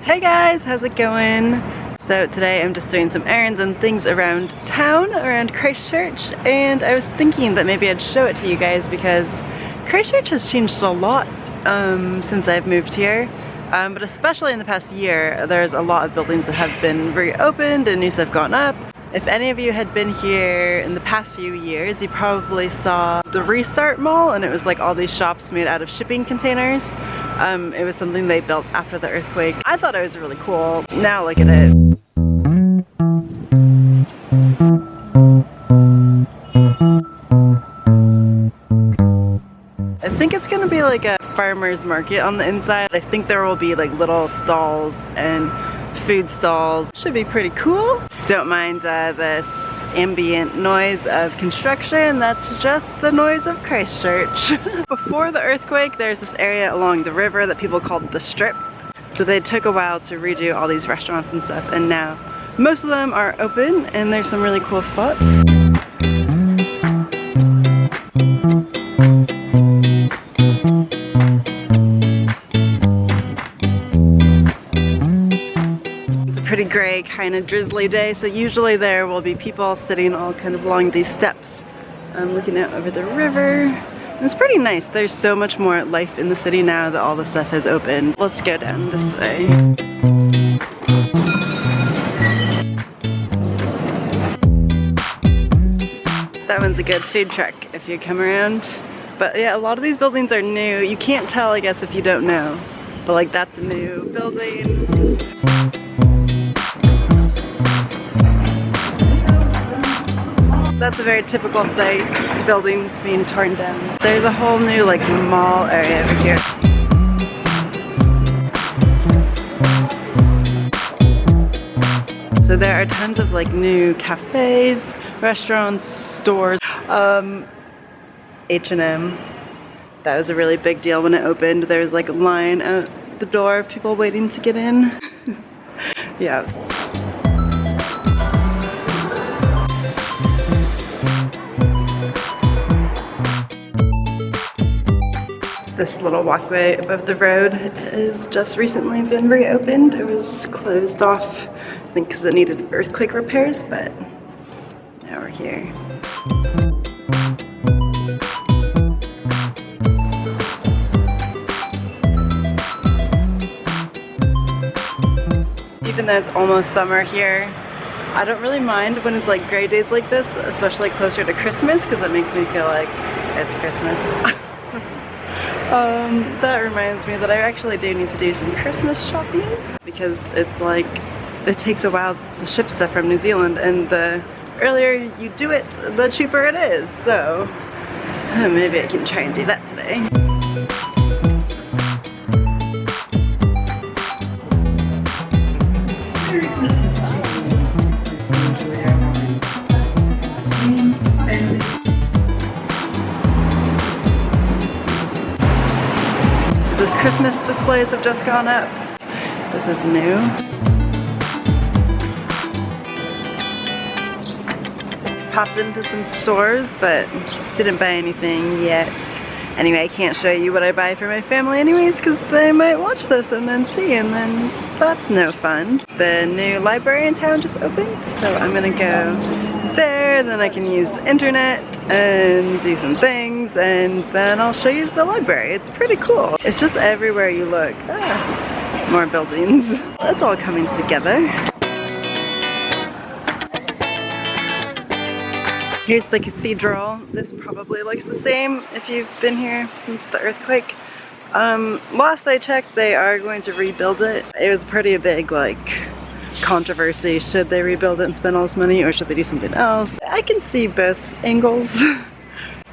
Hey guys, how's it going? So today I'm just doing some errands and things around town, around Christchurch, and I was thinking that maybe I'd show it to you guys because Christchurch has changed a lot since I've moved here, but especially in the past year there's a lot of buildings that have been reopened and new stuff gone up. If any of you had been here in the past few years, you probably saw the Restart Mall, and it was like all these shops made out of shipping containers. It was something they built after the earthquake. I thought it was really cool. Now look at it. I think it's gonna be like a farmer's market on the inside. I think there will be like little stalls and food stalls. Should be pretty cool. Don't mind this ambient noise of construction. That's just the noise of Christchurch. Before the earthquake, there's this area along the river that people called the Strip. So they took a while to redo all these restaurants and stuff, and now most of them are open and there's some really cool spots. Pretty gray, kind of drizzly day, so usually there will be people sitting all kind of along these steps looking out over the river. And it's pretty nice. There's so much more life in the city now that all the stuff has opened. Let's go down this way. That one's a good food truck if you come around. But yeah, a lot of these buildings are new. You can't tell, I guess, if you don't know. But like, that's a new building. That's a very typical sight, buildings being torn down. There's a whole new like mall area over here. So there are tons of like new cafes, restaurants, stores. H&M. That was a really big deal when it opened. There was like a line out the door of people waiting to get in. Yeah. This little walkway above the road has just recently been reopened. It was closed off, I think because it needed earthquake repairs, but now we're here. Even though it's almost summer here, I don't really mind when it's like gray days like this, especially closer to Christmas, because it makes me feel like it's Christmas. That reminds me that I actually do need to do some Christmas shopping, because it's like, it takes a while to ship stuff from New Zealand, and the earlier you do it, the cheaper it is, so maybe I can try and do that today. The Christmas displays have just gone up. This is new. Popped into some stores, but didn't buy anything yet. Anyway, I can't show you what I buy for my family anyways, because they might watch this and then see, and then that's no fun. The new library in town just opened, so I'm gonna go there, then I can use the internet and do some things, and then I'll show you the library. It's pretty cool. It's just everywhere you look. More buildings. That's all coming together. Here's the cathedral. This probably looks the same if you've been here since the earthquake. Last I checked, they are going to rebuild it. It was pretty big, like, controversy. Should they rebuild it and spend all this money, or should they do something else? I can see both angles,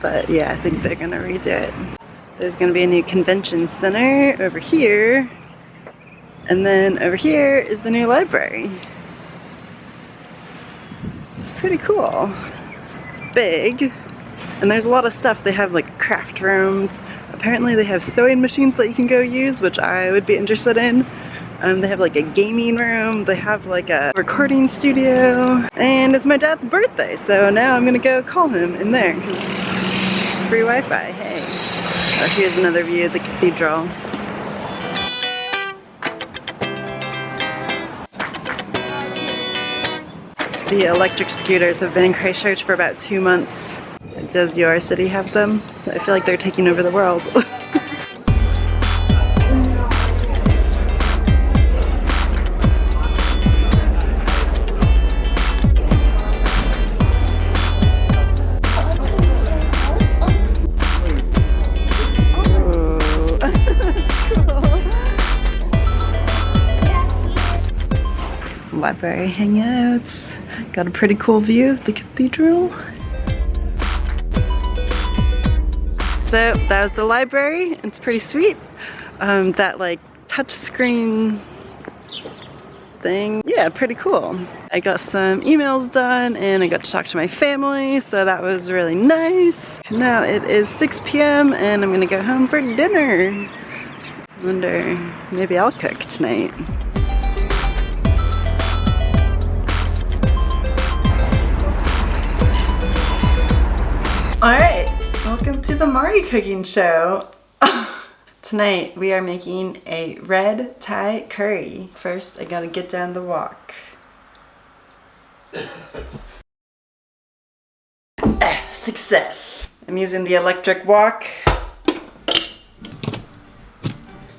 but yeah, I think they're gonna redo it. There's gonna be a new convention center over here, and then over here is the new library. It's pretty cool. It's big, and there's a lot of stuff. They have like craft rooms. Apparently they have sewing machines that you can go use, which I would be interested in. They have like a gaming room, they have like a recording studio, and it's my dad's birthday, so now I'm gonna go call him in there, 'cause free Wi-Fi, hey. Oh, here's another view of the cathedral. The electric scooters have been in Christchurch for about 2 months. Does your city have them? I feel like they're taking over the world. Library hangouts. Got a pretty cool view of the cathedral. So that was the library. It's pretty sweet. That like touch screen thing. Yeah, pretty cool. I got some emails done and I got to talk to my family, so that was really nice. Now it is 6 p.m. and I'm gonna go home for dinner. I wonder, maybe I'll cook tonight. Alright, welcome to the Māori cooking show. Tonight we are making a red Thai curry. First I gotta get down the wok. Success! I'm using the electric wok.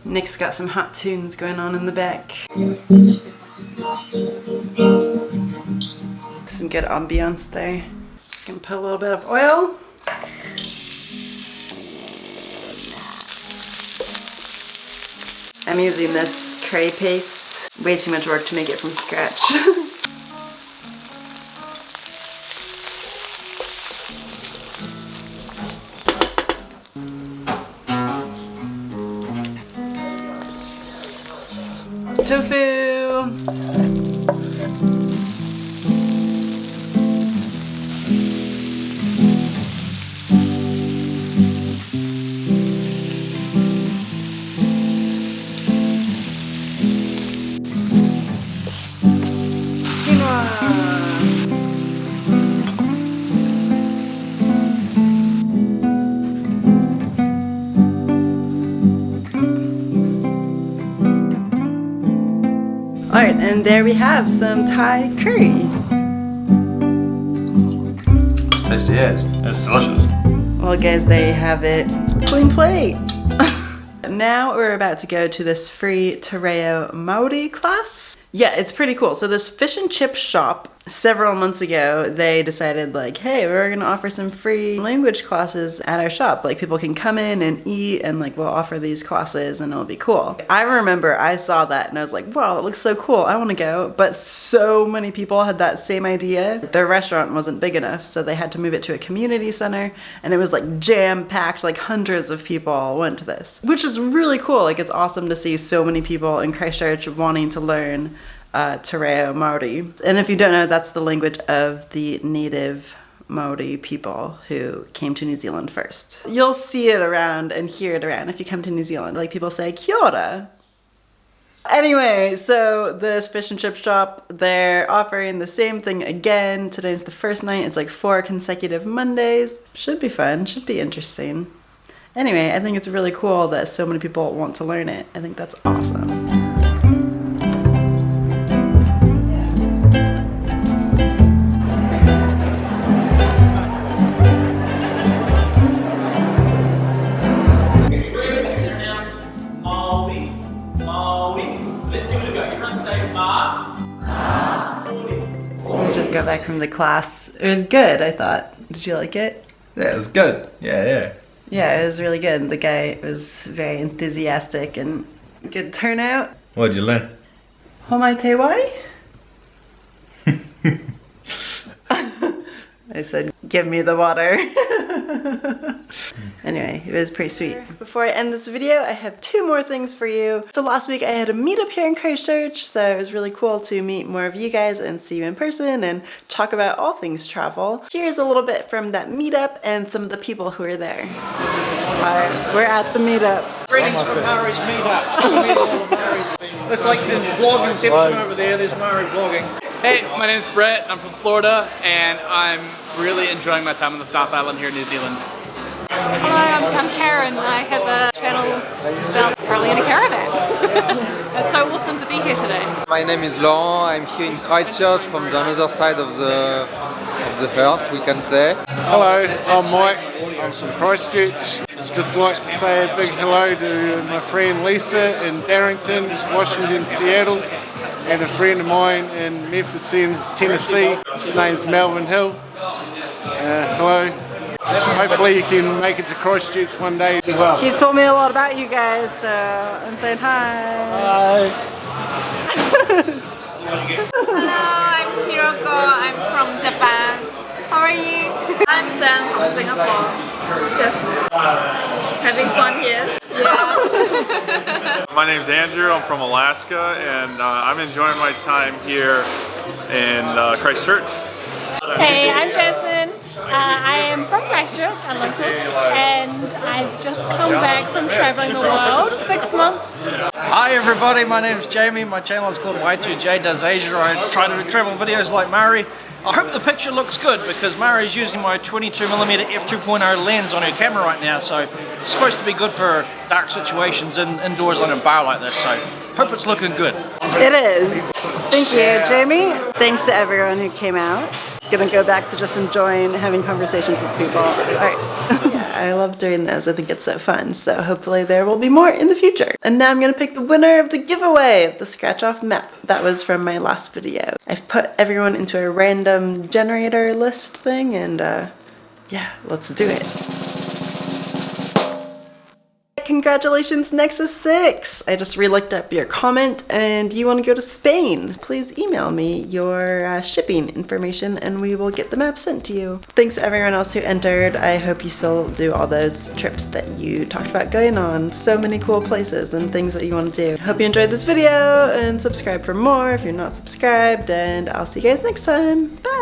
Nick's got some hot tunes going on in the back. Some good ambiance there. Just gonna put a little bit of oil. I'm using this curry paste. Way too much work to make it from scratch. Tofu! Alright, and there we have some Thai curry. Tasty as. It's delicious. Well guys, there you have it. Clean plate! Now we're about to go to this free Te Reo Māori class. Yeah, it's pretty cool. So this fish and chip shop, several months ago, they decided like, hey, we're gonna offer some free language classes at our shop. Like people can come in and eat and like we'll offer these classes and it'll be cool. I remember I saw that and I was like, wow, it looks so cool. I wanna go. But so many people had that same idea. Their restaurant wasn't big enough, so they had to move it to a community center and it was like jam-packed, like hundreds of people went to this, which is really cool. Like it's awesome to see so many people in Christchurch wanting to learn Te Reo Māori. And if you don't know, that's the language of the native Māori people who came to New Zealand first. You'll see it around and hear it around if you come to New Zealand. Like people say, kia ora. Anyway, so this fish and chip shop, they're offering the same thing again. Today's the first night. It's like 4 consecutive Mondays. Should be fun, should be interesting. Anyway, I think it's really cool that so many people want to learn it. I think that's awesome. Got back from the class. It was good, I thought. Did you like it? Yeah, it was good. Yeah. Yeah, it was really good. The guy was very enthusiastic and good turnout. What did you learn? Homai te wai? I said, give me the water. Anyway, it was pretty sweet. Before I end this video, I have 2 more things for you. So last week I had a meetup here in Christchurch, so it was really cool to meet more of you guys and see you in person and talk about all things travel. Here's a little bit from that meetup and some of the people who are there. Alright, we're at the meetup. Greetings from Maori's meetup. It's like there's vlogging section over there, there's Maori vlogging. Hey, my name is Brett, I'm from Florida, and I'm really enjoying my time on the South Island here in New Zealand. Hello, I'm Karen. I have a channel about traveling in a caravan. It's so awesome to be here today. My name is Laurent. I'm here in Christchurch from the other side of the earth, we can say. Hello, I'm Mike. I'm from Christchurch. Just like to say a big hello to my friend Lisa in Darrington, Washington, Seattle, and a friend of mine in Memphis, Tennessee. His name's Melvin Hill. Hello. Hopefully you can make it to Christchurch one day as well. He told me a lot about you guys, so I'm saying hi. Hello, I'm Hiroko. I'm from Japan. How are you? I'm Sam from Singapore. Just having fun here. Yeah. My name's Andrew. I'm from Alaska, and I'm enjoying my time here in Christchurch. Hey, I'm Jasmine. I am from Christchurch, I'm local, and I've just come back from traveling the world, 6 months. Hi everybody, my name is Jamie. My channel is called Y2J Does Asia. I try to do travel videos like Mari. I hope the picture looks good because Mari is using my 22mm f2.0 lens on her camera right now, so it's supposed to be good for dark situations indoors on a bar like this, so hope it's looking good. It is. Thank you, Jamie. Thanks to everyone who came out. Gonna go back to just enjoying having conversations with people. All right. Yeah, I love doing those. I think it's so fun. So hopefully there will be more in the future. And now I'm gonna pick the winner of the giveaway of the scratch off map. That was from my last video. I've put everyone into a random generator list thing, and yeah, let's do it. Congratulations, Nexus 6! I just re-looked up your comment and you want to go to Spain. Please email me your shipping information and we will get the map sent to you. Thanks to everyone else who entered. I hope you still do all those trips that you talked about going on. So many cool places and things that you want to do. Hope you enjoyed this video and subscribe for more if you're not subscribed, and I'll see you guys next time. Bye!